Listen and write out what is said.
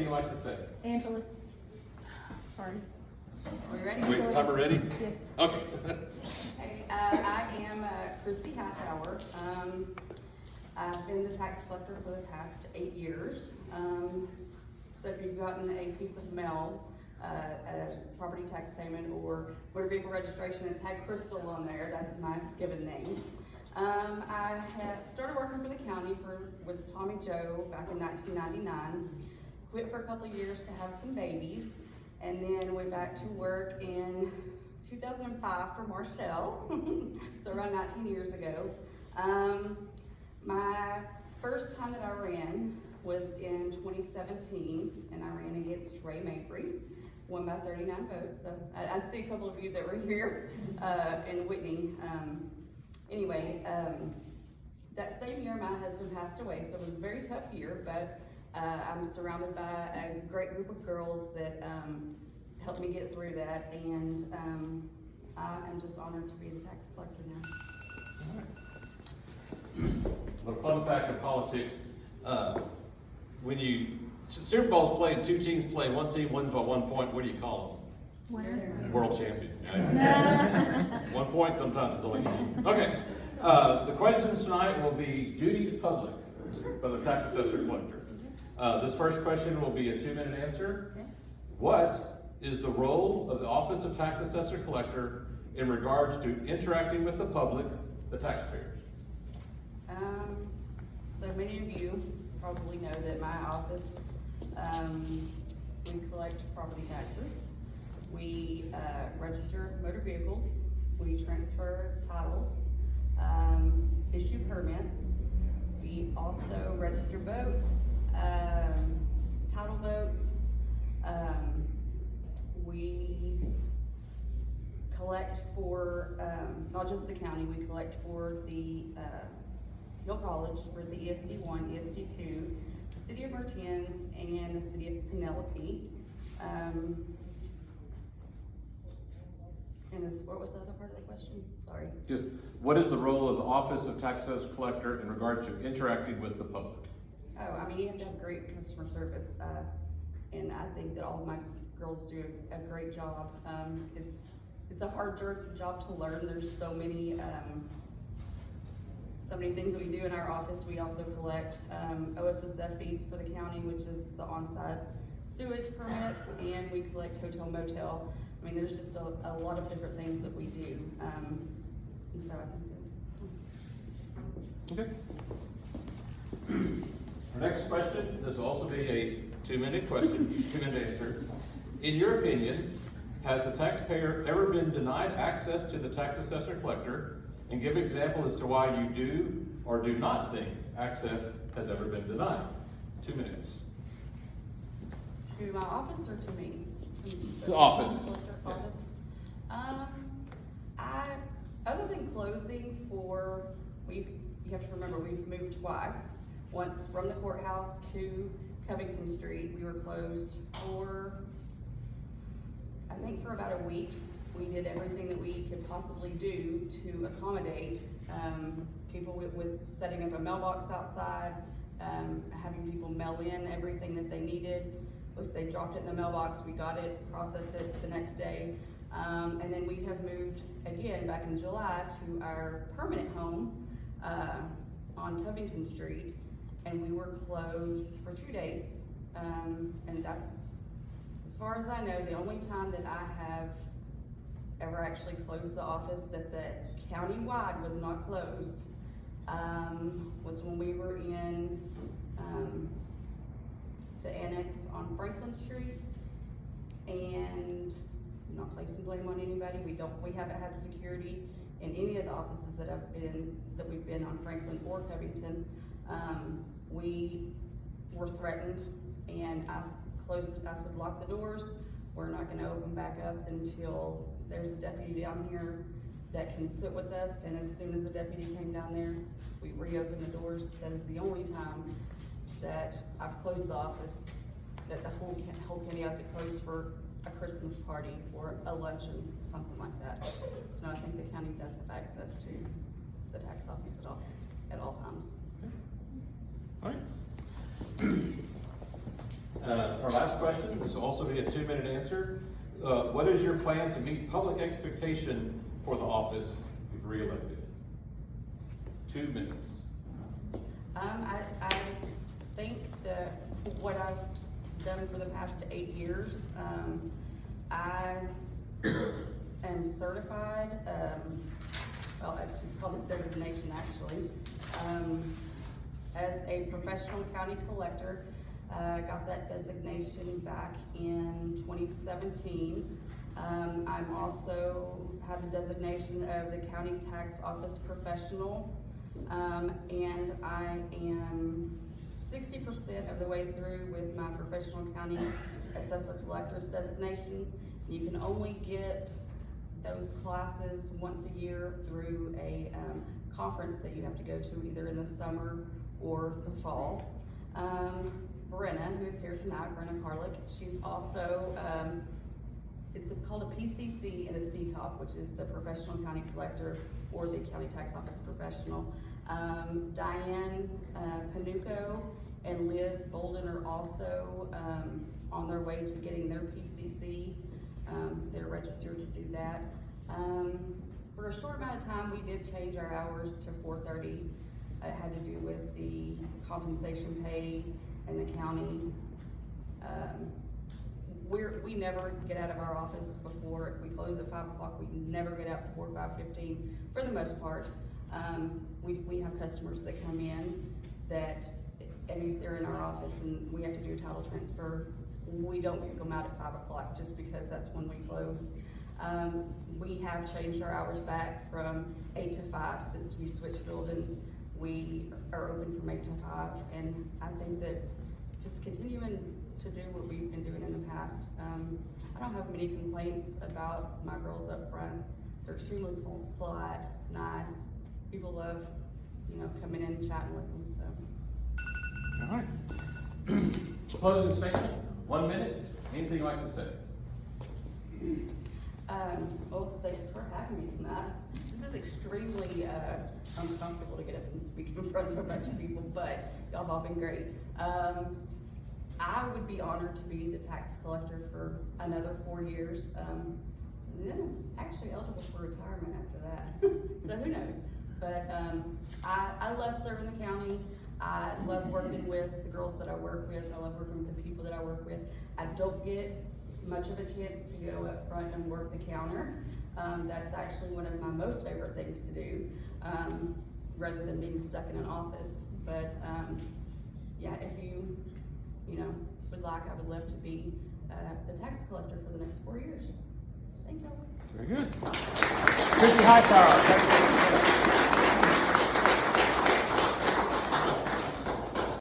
you like to say? Angeles. Sorry. Are we ready? Wait, timer ready? Yes. Okay. Hey, I am Krissi Hightower. I've been the tax collector for the past 8 years. So if you've gotten a piece of mail, a property tax payment or motor vehicle registration that's had Crystal on there, that's my given name. I had started working for the county with Tommy Joe back in 1999. Quit for a couple of years to have some babies, and then went back to work in 2005 for Marshall, so around 19 years ago. My first time that I ran was in 2017, and I ran against Ray Mabry, won by 39 votes. So I see a couple of you that were here, and Whitney. Anyway, that same year my husband passed away, so it was a very tough year, but I'm surrounded by a great group of girls that helped me get through that, and I am just honored to be the tax collector now. A fun fact of politics, when Super Bowl's played, two teams play, one team wins by 1 point, what do you call them? World champion. 1 point sometimes is all you need. Okay, the questions tonight will be duty to public by the tax assessor collector. This first question will be a 2-minute answer. What is the role of the Office of Tax Assessor Collector in regards to interacting with the public, the taxpayers? So many of you probably know that my office, we collect property taxes, we register motor vehicles, we transfer titles, issue permits, we also register boats, title boats, we collect for, not just the county, we collect for the Hill College, for the ESD1, ESD2, the City of Mertens, and the City of Penelope. And this, what was the other part of the question? Sorry. Just, what is the role of the Office of Tax Assessor Collector in regards to interacting with the public? Oh, I mean, you have to have great customer service, and I think that all of my girls do a great job. It's a hard job to learn. There's so many things that we do in our office. We also collect OSSF fees for the county, which is the on-site sewage permits, and we collect hotel motel. I mean, there's just a lot of different things that we do, and so I think that. Okay. Our next question, this will also be a 2-minute question, 2-minute answer. In your opinion, has the taxpayer ever been denied access to the tax assessor collector? And give an example as to why you do or do not think access has ever been denied. 2 minutes. To my office or to me? The office. Office. Other than closing you have to remember, we've moved twice. Once from the courthouse to Covington Street. We were closed for about a week. We did everything that we could possibly do to accommodate people with setting up a mailbox outside, having people mail in everything that they needed. If they dropped it in the mailbox, we got it, processed it the next day. And then we have moved again back in July to our permanent home on Covington Street, and we were closed for 2 days. And that's, as far as I know, the only time that I have ever actually closed the office that the county-wide was not closed was when we were in the annex on Franklin Street, and I'm not placing blame on anybody. We haven't had security in any of the offices that we've been on Franklin or Covington. We were threatened, and I said, lock the doors. We're not gonna open back up until there's a deputy down here that can sit with us, and as soon as the deputy came down there, we reopened the doors. That is the only time that I've closed the office, that the whole county has it closed for a Christmas party or a luncheon, something like that. So I think the county does have access to the tax office at all times. All right. Our last question, this will also be a 2-minute answer. What is your plan to meet public expectation for the office if reelected? 2 minutes. I think that what I've done for the past 8 years, I am certified, well, it's called a designation actually, as a professional county collector. Got that designation back in 2017. I'm also have the designation of the county tax office professional, and I am 60% of the way through with my professional county assessor collector's designation. You can only get those classes once a year through a conference that you have to go to either in the summer or the fall. Brenna, who is here tonight, Brenna Carlick, she's also, it's called a PCC and a CTOP, which is the Professional County Collector or the County Tax Office Professional. Diane Panuco and Liz Bolden are also on their way to getting their PCC. They're registered to do that. For a short amount of time, we did change our hours to 4:30. It had to do with the compensation pay and the county. We never get out of our office before, if we close at 5 o'clock, we never get out before 5:15 for the most part. We have customers that come in that, I mean, if they're in our office and we have to do a title transfer, we don't kick them out at 5 o'clock just because that's when we close. We have changed our hours back from 8 to 5 since we switched buildings. We are open from 8 to 5, and I think that just continuing to do what we've been doing in the past. I don't have many complaints about my girls up front. They're extremely polite, nice. People love, coming in and chatting with them, so. All right. Closing statement, 1 minute. Anything you'd like to say? Well, thanks for having me tonight. This is extremely uncomfortable to get up and speak in front of a bunch of people, but y'all have all been great. I would be honored to be the tax collector for another 4 years. And then I'm actually eligible for retirement after that. So who knows? But I love serving the county. I love working with the girls that I work with. I love working with the people that I work with. I don't get much of a chance to go up front and work the counter. That's actually one of my most favorite things to do, rather than being stuck in an office. But yeah, if you would like, I would love to be the tax collector for the next 4 years. Thank you. Very good. Krissi Hightower.